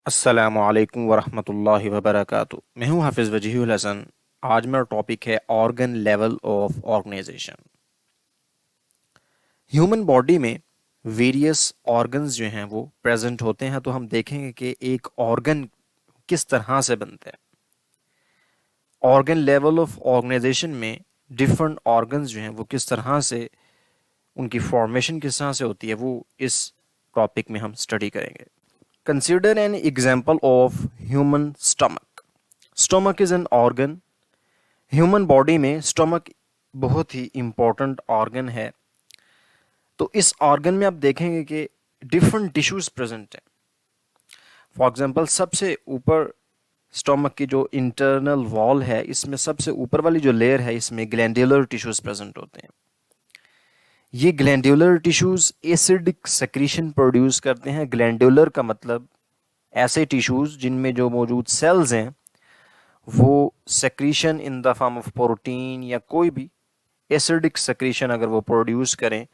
अस्सलामुअलैकुम वरहमतुल्लाहि वबरकातुहू। मैं हूँ हाफिज़ वजीहुल हसन। आज मेरा टॉपिक है organ level of organisation. Human body में वेरियस ऑर्गन्स जो हैं वो प्रेजेंट होते हैं, तो हम देखेंगे कि एक ऑर्गन किस तरह से बनता है। ऑर्गन लेवल ऑफ ऑर्गेनाइजेशन में डिफरेंट ऑर्गन्स जो हैं वो किस तरह से, उनकी फॉर्मेशन किस तरह से होती है, वो इस टॉपिक में हम स्टडी करेंगे। Consider an example of human stomach. Stomach is an organ. Human body में स्टमक बहुत ही इम्पोर्टेंट ऑर्गन है। तो इस ऑर्गन में आप देखेंगे कि डिफरेंट टिश्यूज प्रेजेंट हैं। फॉर एग्जांपल, सबसे ऊपर स्टमक की जो इंटरनल वॉल है, इसमें सबसे ऊपर वाली जो लेयर है, इसमें ग्लैंडुलर टिश्यूज प्रेजेंट होते हैं। ये glandular tissues acidic secretion produce करते हैं। ग्लैंडुलर का मतलब ऐसे टिश्यूज जिनमें जो मौजूद सेल्स हैं वो secretion in the form of protein या कोई भी एसिडिक सेक्रीशन अगर वो प्रोड्यूस करें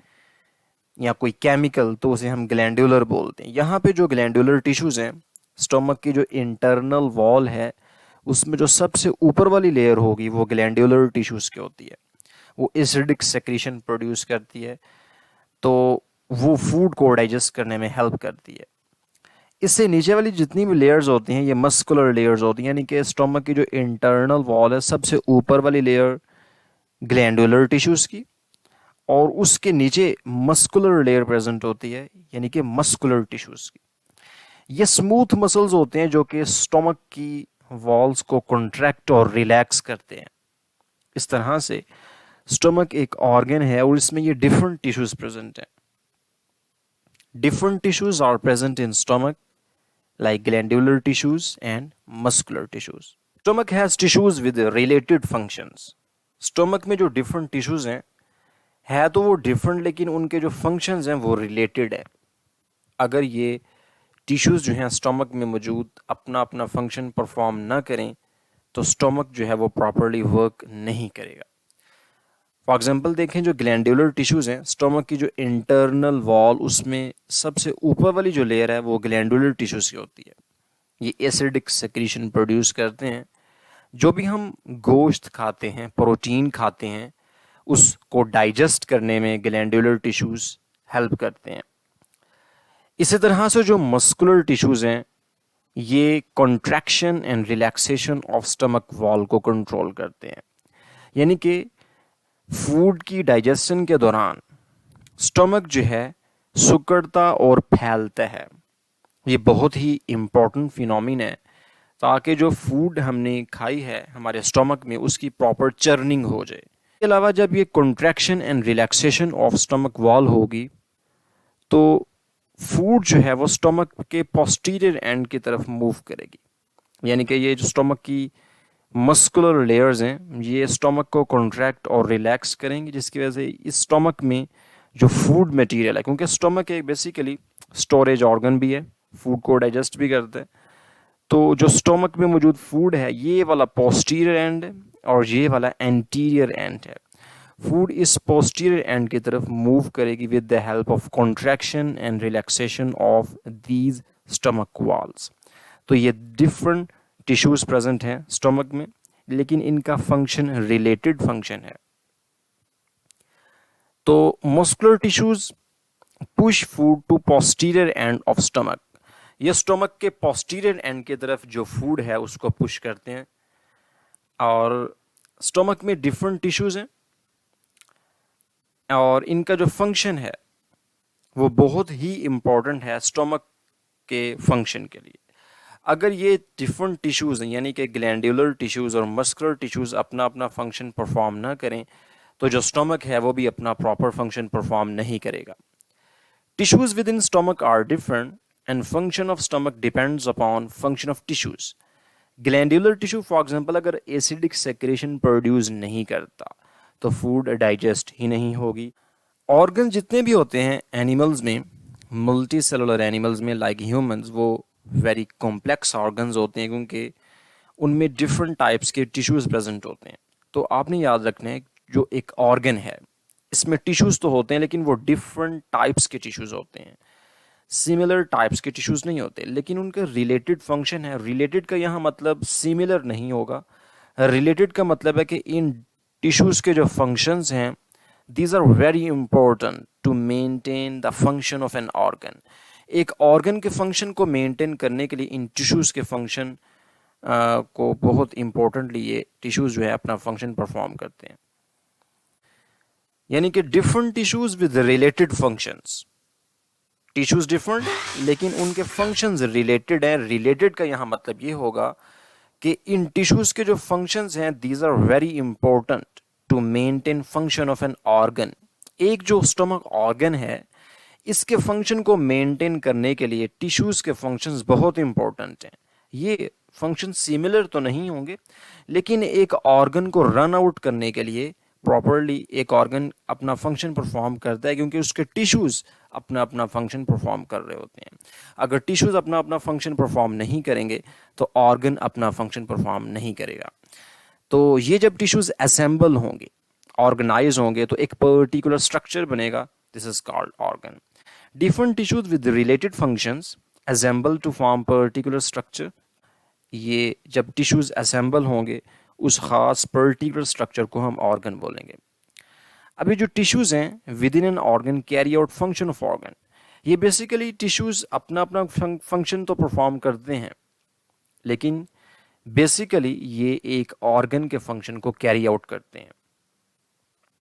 या कोई केमिकल, तो उसे हम ग्लैंडुलर बोलते हैं। यहाँ पे जो ग्लैंडुलर टिश्यूज हैं, स्टमक की जो इंटरनल वॉल है, उसमें जो सबसे ऊपर वाली लेयर होगी वो ग्लैंडुलर टिश्यूज की होती है। वो एसिडिक सेक्रीशन प्रोड्यूस करती है, तो वो फूड को डाइजेस्ट करने में हेल्प करती है। इससे नीचे वाली जितनी भी लेयर्स होती हैं, ये मस्कुलर लेयर्स होती हैं, यानी कि स्टोमक की जो इंटरनल वॉल है, सबसे ऊपर वाली लेयर ग्लैंडुलर टिश्यूज की, और उसके नीचे मस्कुलर लेयर प्रेजेंट होती है, यानी कि मस्कुलर टिश्यूज की। ये स्मूथ मसल्स होते हैं जो कि स्टोमक की वॉल्स को कॉन्ट्रैक्ट और रिलैक्स करते हैं। इस तरह से स्टोमक एक ऑर्गन है और इसमें ये डिफरेंट टिश्यूज प्रेजेंट हैं। Different tissues are present in stomach like glandular tissues and muscular tissues. Stomach has tissues with related functions. Stomach में जो different tissues हैं, है तो वो different, लेकिन उनके जो functions हैं वो related है। अगर ये tissues जो हैं stomach में मौजूद अपना अपना function perform ना करें, तो stomach जो है वो properly work नहीं करेगा। फॉर एग्जाम्पल देखें, जो ग्लैंडुलर टिश्यूज हैं, स्टोमक की जो इंटरनल वॉल, उसमें सबसे ऊपर वाली जो लेयर है वो ग्लैंडुलर टिश्यूज की होती है। ये एसिडिक सेक्रीशन प्रोड्यूस करते हैं। जो भी हम गोश्त खाते हैं, प्रोटीन खाते हैं, उसको डाइजेस्ट करने में ग्लैंडुलर टिश्यूज हेल्प करते हैं। इसी तरह से जो मस्कुलर टिश्यूज हैं, ये contraction and relaxation of stomach wall को कंट्रोल करते हैं। यानी कि फूड की डाइजेशन के दौरान स्टमक जो है सिकुड़ता और फैलता है। ये बहुत ही इम्पोर्टेंट फिनोमिन है, ताकि जो फूड हमने खाई है हमारे स्टमक में, उसकी प्रॉपर चर्निंग हो जाए। इसके अलावा जब ये contraction and relaxation of stomach wall होगी, तो फूड जो है वो स्टमक के पोस्टीरियर एंड की तरफ मूव करेगी। यानी कि ये जो स्टमक की मस्कुलर लेयर्स हैं, ये स्टमक को कॉन्ट्रैक्ट और रिलैक्स करेंगे, जिसकी वजह से इस स्टमक में जो फूड मटेरियल है, क्योंकि स्टमक एक बेसिकली स्टोरेज ऑर्गन भी है, फूड को डाइजेस्ट भी करता है, तो जो स्टोमक में मौजूद फूड है, ये वाला पोस्टीरियर एंड है और ये वाला एंटीरियर एंड है। फूड इस पोस्टीरियर एंड की तरफ मूव करेगी with the help of contraction and relaxation of these stomach walls. तो ये डिफरेंट टिश्यूज प्रेजेंट हैं स्टोमक में, लेकिन इनका फंक्शन रिलेटेड फंक्शन है। तो muscular tissues push food to posterior end of stomach. ये स्टोमक के पोस्टीरियर एंड की तरफ जो फूड है उसको पुश करते हैं। और स्टोमक में डिफरेंट टिश्यूज हैं और इनका जो फंक्शन है वो बहुत ही इम्पोर्टेंट है स्टोमक के फंक्शन के लिए। अगर ये डिफरेंट टिश्यूज हैं, यानी कि ग्लैंडुलर टिश्यूज और मस्कुलर टिश्यूज अपना अपना फंक्शन परफॉर्म ना करें, तो जो स्टोमक है वो भी अपना प्रॉपर फंक्शन परफॉर्म नहीं करेगा। Tissues with in stomach are different and function of stomach depends upon function of tissues. Glandular tissue for example अगर एसिडिक सेक्रेशन प्रोड्यूस नहीं करता, तो फूड डाइजेस्ट ही नहीं होगी। ऑर्गन जितने भी होते हैं एनिमल्स में, मल्टी सेलुलर एनिमल्स में लाइक ह्यूमंस, वो वेरी कॉम्प्लेक्स ऑर्गन्स होते हैं, क्योंकि उनमें डिफरेंट टाइप्स के टिश्यूज प्रेजेंट होते हैं। तो आपने याद रखना है, जो एक ऑर्गन है इसमें टिश्यूज तो होते हैं, लेकिन वो डिफरेंट टाइप्स के टिश्यूज होते हैं। सिमिलर टाइप्स के टिश्यूज नहीं होते, लेकिन उनका रिलेटेड फंक्शन है। रिलेटेड का यहाँ मतलब सिमिलर नहीं होगा। रिलेटेड का मतलब है कि इन टिश्यूज के जो फंक्शंस हैं, these are very important to maintain the function of an organ. एक ऑर्गन के फंक्शन को मेंटेन करने के लिए इन टिश्यूज के फंक्शन को बहुत इंपॉर्टेंटली ये टिश्यूज जो है अपना फंक्शन परफॉर्म करते हैं। यानी कि different tissues with related functions, tissues different लेकिन उनके फंक्शंस रिलेटेड हैं। रिलेटेड का यहाँ मतलब ये होगा कि इन टिश्यूज के जो फंक्शंस हैं, these are very important to maintain function of an organ. एक जो स्टमक ऑर्गन है, इसके फंक्शन को मेंटेन करने के लिए टिश्यूज के फंक्शंस बहुत इंपॉर्टेंट हैं। ये फंक्शन सिमिलर तो नहीं होंगे, लेकिन एक ऑर्गन को रन आउट करने के लिए प्रॉपरली एक ऑर्गन अपना फंक्शन परफॉर्म करता है, क्योंकि उसके टिश्यूज अपना अपना फंक्शन परफॉर्म कर रहे होते हैं। अगर टिश्यूज अपना अपना फंक्शन परफॉर्म नहीं करेंगे तो ऑर्गन अपना फंक्शन परफॉर्म नहीं करेगा। तो ये जब टिश्यूज असेंबल होंगे, ऑर्गेनाइज होंगे, तो एक पर्टिकुलर स्ट्रक्चर बनेगा, this is called organ. Different tissues with related functions assemble to form particular structure. ये जब टिश्यूज असेंबल होंगे, उस खास पर्टिकुलर स्ट्रक्चर को हम ऑर्गन बोलेंगे। अभी जो टिश्यूज हैं with in an organ carry out function of organ, ये बेसिकली टिश्यूज अपना अपना फंक्शन तो परफॉर्म करते हैं, लेकिन बेसिकली ये एक ऑर्गन के फंक्शन को कैरी आउट करते हैं।